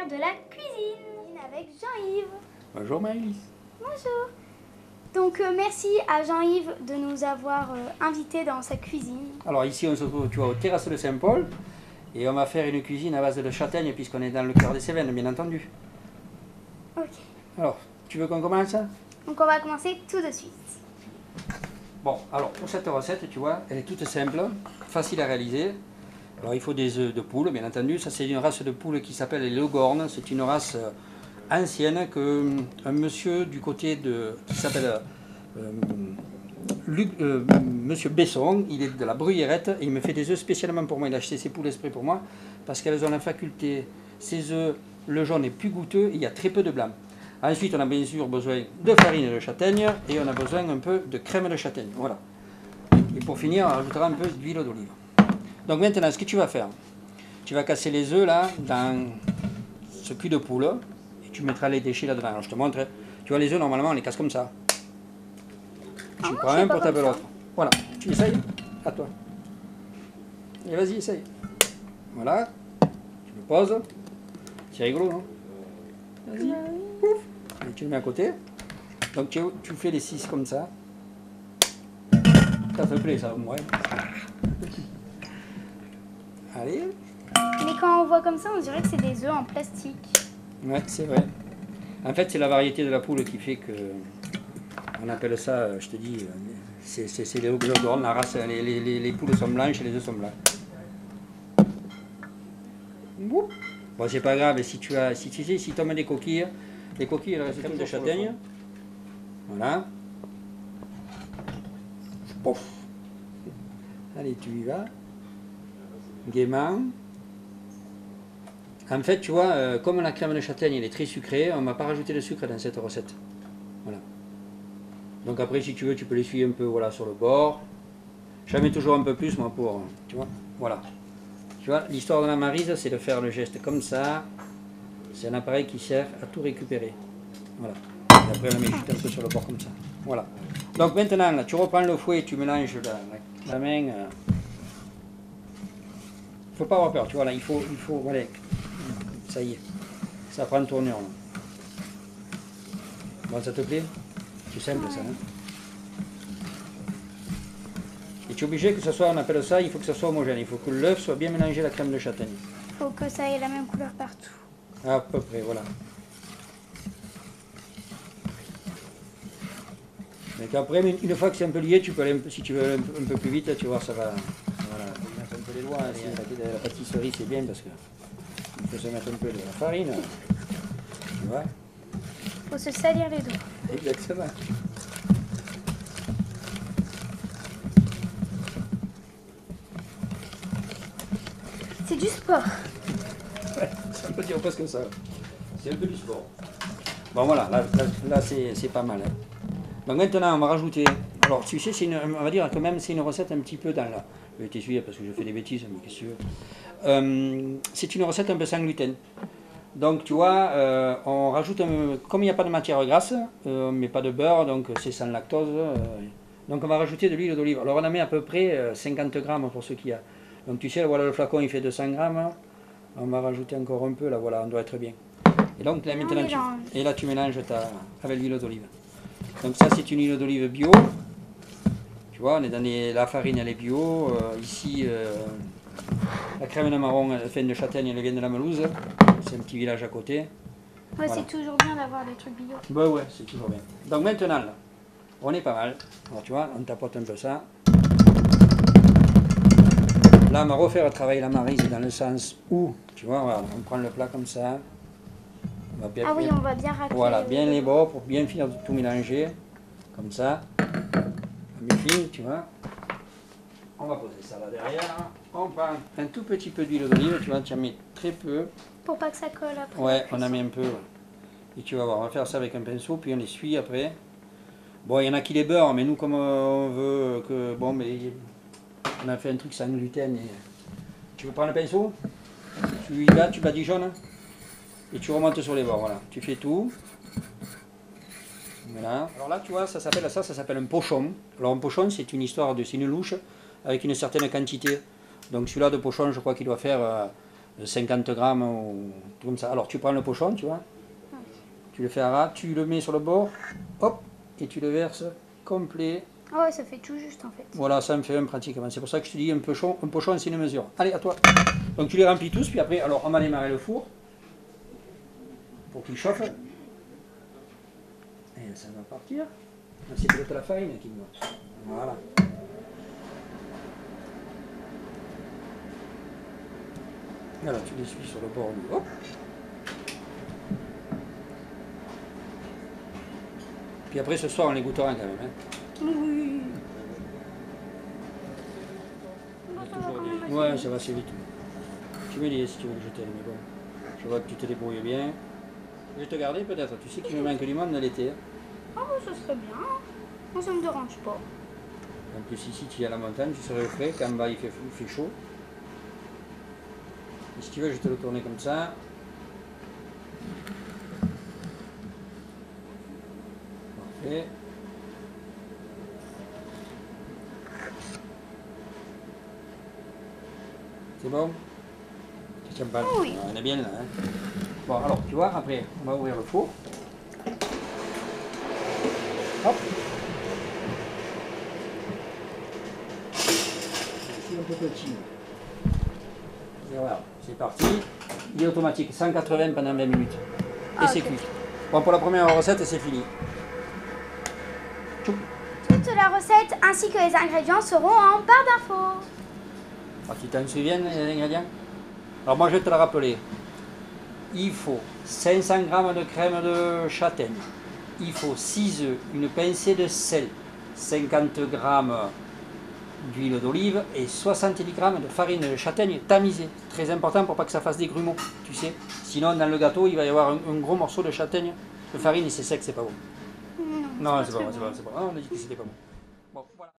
faire de la cuisine avec Jean-Yves. Bonjour Maëlys. Bonjour. Donc merci à Jean-Yves de nous avoir invités dans sa cuisine. Alors ici on se trouve, tu vois, aux terrasses de Saint-Paul et on va faire une cuisine à base de châtaigne puisqu'on est dans le cœur des Cévennes, bien entendu. Ok. Alors, tu veux qu'on commence? Donc on va commencer tout de suite. Bon, alors pour cette recette, tu vois, elle est toute simple, facile à réaliser. Alors il faut des œufs de poule, bien entendu. Ça c'est une race de poule qui s'appelle les Leghorn. C'est une race ancienne que un monsieur du côté de qui s'appelle Monsieur Besson, il est de la Bruyérette et il me fait des œufs spécialement pour moi. Il a acheté ces poules exprès pour moi parce qu'elles ont la faculté, ces œufs, le jaune est plus goûteux et il y a très peu de blanc. Ensuite, on a bien sûr besoin de farine de châtaigne et on a besoin un peu de crème de châtaigne. Voilà. Et pour finir, on rajoutera un peu d'huile d'olive. Donc maintenant, ce que tu vas faire, tu vas casser les œufs là dans ce cul de poule et tu mettras les déchets là-dedans. Alors je te montre. Tu vois, les œufs, normalement, on les casse comme ça. Tu prends un pour taper l'autre. Voilà. Tu essayes? À toi. Et vas-y, essaye. Voilà. Tu le poses. C'est rigolo, non? Vas-y. Pouf. Et tu le mets à côté. Donc tu fais les 6 comme ça. Ça te plaît ça, ouais. Allez. Mais quand on voit comme ça, on dirait que c'est des œufs en plastique. Ouais, c'est vrai. En fait, c'est la variété de la poule qui fait que... On appelle ça, je te dis, c'est les Leghorn, la race, les poules sont blanches et les œufs sont blancs. Bon, c'est pas grave, si tu tombes des coquilles, les coquilles, elles restent comme de châtaigne. Voilà. Pouf. Allez, tu y vas. Gaiement. En fait, tu vois, comme la crème de châtaigne elle est très sucrée, on ne va pas rajouter de sucre dans cette recette. Voilà. Donc après, si tu veux, tu peux l'essuyer un peu voilà, sur le bord. J'en mets toujours un peu plus, moi, pour... Tu vois, voilà. Tu vois, l'histoire de la maryse, c'est de faire le geste comme ça. C'est un appareil qui sert à tout récupérer. Voilà. Et après, on le met juste un peu sur le bord comme ça. Voilà. Donc maintenant, là, tu reprends le fouet, tu mélanges la main. Faut pas avoir peur, tu vois, là, il faut, voilà. Ça y est. Ça prend une tournure, là. Bon, ça te plaît? C'est simple, ça, hein? Et tu es obligé que ce soit, on appelle ça, il faut que ça soit homogène. Il faut que l'œuf soit bien mélangé à la crème de châtaigne. Il faut que ça ait la même couleur partout. À peu près, voilà. Donc après, une fois que c'est un peu lié, tu peux aller, si tu veux un peu plus vite, tu vois, ça va. Voilà, mettre un peu les doigts. La pâtisserie, c'est bien parce que il faut se mettre un peu de la farine. Tu vois? Il faut se salir les doigts. Exactement. C'est du sport. Ouais, ça peut dire presque ça. C'est un peu du sport. Bon voilà, là c'est pas mal. Hein. Donc maintenant on va rajouter. Alors tu sais, on va dire quand même c'est une recette un petit peu dans la. Je vais t'essuyer parce que je fais des bêtises, mais qu'est-ce que tu veux. C'est une recette un peu sans gluten. Donc tu vois, on rajoute, comme il n'y a pas de matière grasse, on ne met pas de beurre, donc c'est sans lactose. Donc on va rajouter de l'huile d'olive. Alors on en met à peu près 50 grammes pour ce qu'il y a. Donc tu sais, voilà le flacon il fait 200 grammes. On va rajouter encore un peu, là voilà, on doit être bien. Et donc là maintenant, tu mélanges avec l'huile d'olive. Donc ça c'est une huile d'olive bio. Tu vois, on est dans la farine elle est bio. Ici, la crème de marron, enfin de châtaigne, elle vient de la Melouse. C'est un petit village à côté. Ouais, voilà. C'est toujours bien d'avoir des trucs bio. Bah ouais, c'est toujours bien. Donc maintenant, là, on est pas mal. Alors tu vois, on tapote un peu ça. Là, on va refaire travailler la maryse dans le sens où, tu vois, voilà, on prend le plat comme ça. On va bien racler. Voilà, bien les bords pour bien finir de tout mélanger. Comme ça. Bien fine, tu vois. On va poser ça là derrière. On prend un tout petit peu d'huile d'olive, tu vois, tu en mets très peu. Pour pas que ça colle après. Ouais, on en met un peu. Ouais. Et tu vas voir, on va faire ça avec un pinceau, puis on essuie après. Bon, il y en a qui les beurrent, mais nous, comme on veut que... Bon, mais on a fait un truc sans gluten. Et... Tu veux prendre le pinceau? Tu y vas, tu badigeonnes. Et tu remontes sur les bords, voilà. Tu fais tout. Voilà. Alors là, tu vois, ça s'appelle un pochon. Alors un pochon, c'est une histoire c'est une louche avec une certaine quantité. Donc celui-là de pochon, je crois qu'il doit faire de 50 grammes ou tout comme ça. Alors tu prends le pochon, tu vois, tu le fais à ras, tu le mets sur le bord, hop, et tu le verses complet. Ah ouais, ça fait tout juste en fait. Voilà, ça me fait un pratiquement. C'est pour ça que je te dis un pochon c'est une mesure. Allez, à toi. Donc tu les remplis tous, puis après, alors on va démarrer le four pour qu'il chauffe. Et ça va partir. C'est peut-être la farine qui me va. Voilà. Voilà, tu les suis sur le bord. Hop. Puis après, ce soir, on les goûtera quand même. Hein. Oui. Ouais, ça va assez vite. Tu me dis si tu veux que je t'aide, mais bon. Je vois que tu te débrouilles bien. Je vais te garder peut-être. Tu sais qu'il me manque du monde l'été. Ah bon, ça serait bien. Moi, ça me dérange pas. En plus, ici, tu es à la montagne, tu serais au frais. Quand en bas, il fait chaud. Et si tu veux, je vais te le tourner comme ça. Parfait. C'est bon? Tu tiens pas? Oui. On est bien là. Hein. Bon, alors, tu vois, après, on va ouvrir le four. Hop. C'est un peu petit. Et voilà, c'est parti. Il est automatique, 180 pendant 20 minutes. Et c'est cuit. Bon, pour la première recette, c'est fini. Tchou. Toute la recette ainsi que les ingrédients seront en barre d'infos. Ah, tu t'en souviens, les ingrédients? Alors moi, je vais te le rappeler. Il faut 500 g de crème de châtaigne. Il faut 6 œufs, une pincée de sel, 50 g d'huile d'olive et 70 g de farine de châtaigne tamisée. Très important pour pas que ça fasse des grumeaux, tu sais. Sinon, dans le gâteau, il va y avoir un gros morceau de châtaigne de farine et c'est sec, c'est pas bon. Non, c'est pas bon, c'est pas bon. Ah, on a dit que c'était pas bon. Bon, voilà.